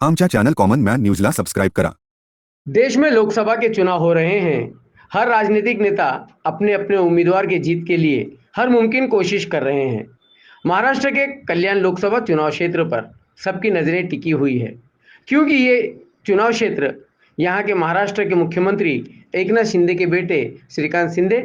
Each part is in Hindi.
आमच्या चॅनल कॉमन मॅन न्यूजला सबस्क्राईब करा। देश में लोकसभा के चुनाव हो रहे हैं। हर राजनीतिक नेता अपने अपने उम्मीदवार के जीत के लिए हर मुमकिन कोशिश कर रहे हैं। महाराष्ट्र के कल्याण लोकसभा चुनाव क्षेत्र पर सबकी नजरें टिकी हुई है, क्योंकि ये चुनाव क्षेत्र यहाँ के महाराष्ट्र के मुख्यमंत्री एकनाथ शिंदे के बेटे श्रीकांत शिंदे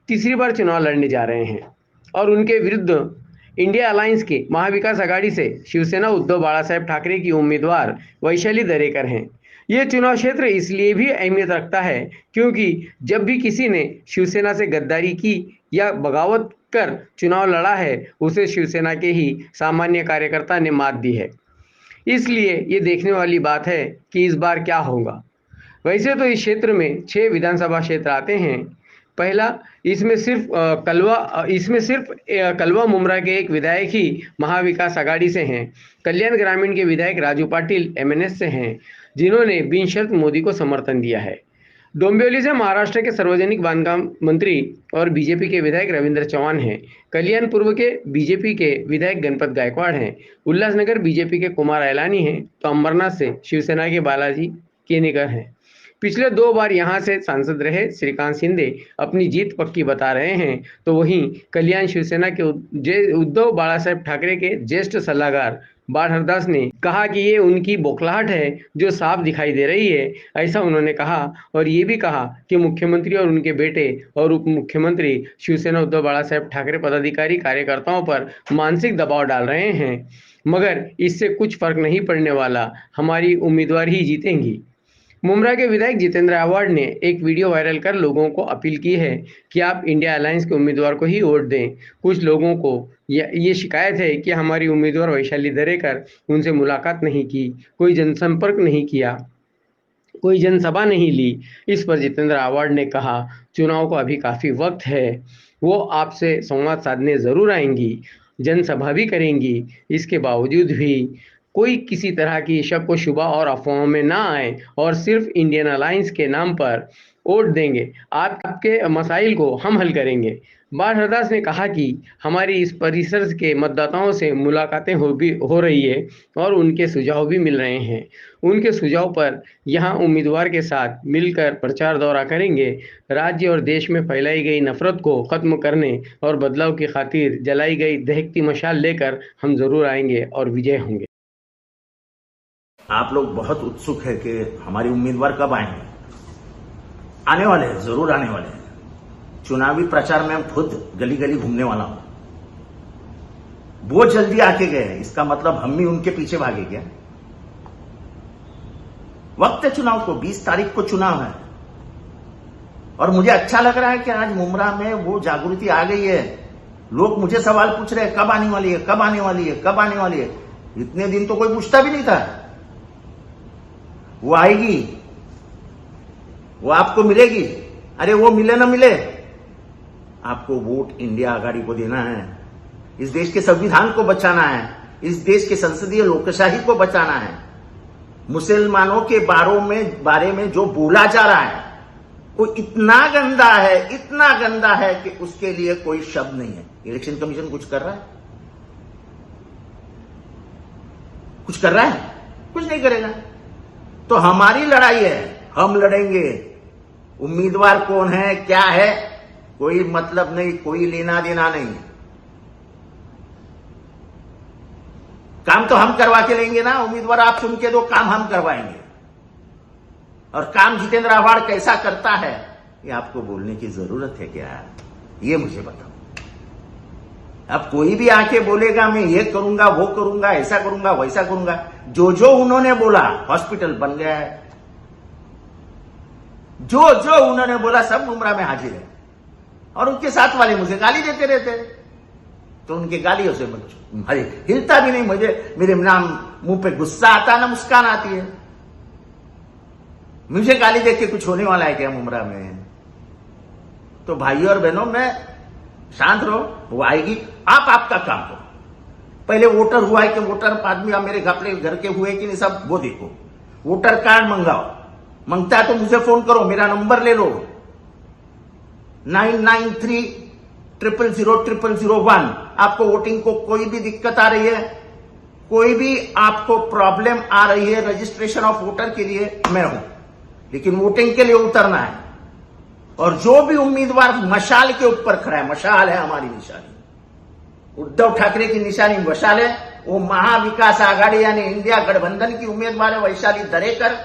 तीसरी बार चुनाव लड़ने जा रहे हैं और उनके विरुद्ध इंडिया अलायंस के महाविकास आघाड़ी से शिवसेना उद्धव बाळासाहेब ठाकरे की उम्मीदवार वैशाली दरेकर हैं। ये चुनाव क्षेत्र इसलिए भी अहमियत रखता है क्योंकि जब भी किसी ने शिवसेना से गद्दारी की या बगावत कर चुनाव लड़ा है, उसे शिवसेना के ही सामान्य कार्यकर्ता ने मात दी है। इसलिए ये देखने वाली बात है कि इस बार क्या होगा। वैसे तो इस क्षेत्र में 6 विधानसभा क्षेत्र आते हैं। पहला, इसमें सिर्फ कलवा मुमरा के एक विधायक ही महाविकास आघाड़ी से हैं। कल्याण ग्रामीण के विधायक राजू पाटिल एमएनएस से हैं, जिन्होंने बिनशर्त मोदी को समर्थन दिया है। डोंबिवली से महाराष्ट्र के सार्वजनिक बांधकाम मंत्री और बीजेपी के विधायक रविंद्र चौहान हैं। कल्याण पूर्व के बीजेपी के विधायक गणपत गायकवाड़ हैं। उल्लासनगर बीजेपी के कुमार ऐलानी हैं, तो अंबरनाथ से शिवसेना के बालाजी केनेकर हैं। पिछले 2 बार यहां से सांसद रहे श्रीकांत शिंदे अपनी जीत पक्की बता रहे हैं, तो वहीं कल्याण शिवसेना के उद्धव बाळासाहेब ठाकरे के ज्येष्ठ सलाहकार बाढ़ ने कहा कि ये उनकी बौखलाहट है जो साफ दिखाई दे रही है। ऐसा उन्होंने कहा और ये भी कहा कि मुख्यमंत्री और उनके बेटे और उप मुख्यमंत्री शिवसेना उद्धव बाळासाहेब ठाकरे पदाधिकारी कार्यकर्ताओं पर मानसिक दबाव डाल रहे हैं, मगर इससे कुछ फर्क नहीं पड़ने वाला, हमारी उम्मीदवार ही जीतेंगी। मुमरा के विधायक जितेंद्र आव्हाड ने एक वीडियो वायरल कर लोगों को अपील की है कि आप इंडिया अलायंस के उम्मीदवार को ही वोट दें। कुछ लोगों को ये शिकायत है कि हमारी उम्मीदवार वैशाली दरेकर उनसे मुलाकात नहीं की, कोई जनसंपर्क नहीं किया, कोई जनसभा नहीं ली। इस पर जितेंद्र आव्हाड ने कहा, चुनाव को अभी काफ़ी वक्त है, वो आपसे संवाद साधने ज़रूर आएंगी, जनसभा भी करेंगी। इसके बावजूद भी कोई किसी तरह की शक व शुबा और अफवाहों में ना आए और सिर्फ इंडियन अलायंस के नाम पर वोट देंगे। आपके मसाइल को हम हल करेंगे। बाढ़ ने कहा कि हमारी इस परिसर के मतदाताओं से मुलाकातें हो रही है और उनके सुझाव भी मिल रहे हैं। उनके सुझाव पर यहाँ उम्मीदवार के साथ मिलकर प्रचार दौरा करेंगे। राज्य और देश में फैलाई गई नफरत को खत्म करने और बदलाव की खातिर जलाई गई दहकती मशाल लेकर हम जरूर आएंगे और विजय होंगे। आप लोग बहुत उत्सुक है कि हमारी उम्मीदवार कब आएंगे। आने वाले हैं, जरूर आने वाले हैं। चुनावी प्रचार में हम खुद गली गली घूमने वाला हूं। वो जल्दी आके गए, इसका मतलब हम भी उनके पीछे भागे क्या? वक्त है चुनाव को, 20 तारीख को चुनाव है और मुझे अच्छा लग रहा है कि आज मुमरा में वो जागृति आ गई है। लोग मुझे सवाल पूछ रहे हैं, कब आने वाली है, कब आने वाली है, कब आने वाली है। इतने दिन तो कोई पूछता भी नहीं था। वो आएगी, वो आपको मिलेगी। अरे वो मिले ना मिले, आपको वोट इंडिया आघाड़ी को देना है। इस देश के संविधान को बचाना है, इस देश के संसदीय लोकशाही को बचाना है। मुसलमानों के बारे में जो बोला जा रहा है वो इतना गंदा है कि उसके लिए कोई शब्द नहीं है। इलेक्शन कमीशन कुछ कर रहा है? कुछ कर रहा है? कुछ नहीं करेगा। तो हमारी लड़ाई है, हम लड़ेंगे। उम्मीदवार कौन है, क्या है, कोई मतलब नहीं, कोई लेना देना नहीं। काम तो हम करवा के लेंगे ना। उम्मीदवार आप चुन के दो, काम हम करवाएंगे। और काम जितेंद्र आव्हाड कैसा करता है ये आपको बोलने की जरूरत है क्या? ये मुझे बताओ। अब कोई भी आके बोलेगा मैं ये करूंगा, वो करूंगा, ऐसा करूंगा, वैसा करूंगा, जो उन्होंने बोला हॉस्पिटल बन गया है। जो उन्होंने बोला सब मुमरा में हाजिर है। और उनके साथ वाले मुझे गाली देते रहते, तो उनके गालियों से भाई हिलता भी नहीं। मेरे नाम मुंह पे गुस्सा आता ना मुस्कान आती है। मुझे गाली देख के कुछ होने वाला है क्या मुमरा में? तो भाइयों और बहनों, मैं शांत रहो, वो आएगी। आप आपका काम करो। पहले वोटर हुआ है कि वोटर आदमी मेरे अपने घर के हुए कि नहीं, सब वो देखो। वोटर कार्ड मंगाओ, मांगता है तो मुझे फोन करो, मेरा नंबर ले लो 9930000001। आपको वोटिंग को कोई भी दिक्कत आ रही है, कोई भी आपको प्रॉब्लम आ रही है रजिस्ट्रेशन ऑफ वोटर के लिए, मैं हूं, लेकिन वोटिंग के लिए उतरना है। और जो भी उम्मीदवार मशाल के ऊपर खड़ा है, मशाल है हमारी निशानी, उद्धव ठाकरे की निशानी मशाल है, वो महाविकास आघाड़ी यानी इंडिया गठबंधन की उम्मीदवार है वैशाली दरेकर,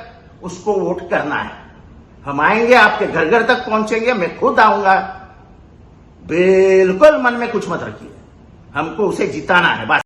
उसको वोट करना है। हम आएंगे, आपके घर घर तक पहुंचेंगे, मैं खुद आऊंगा। बिल्कुल मन में कुछ मत रखिए, हमको उसे जिताना है बस।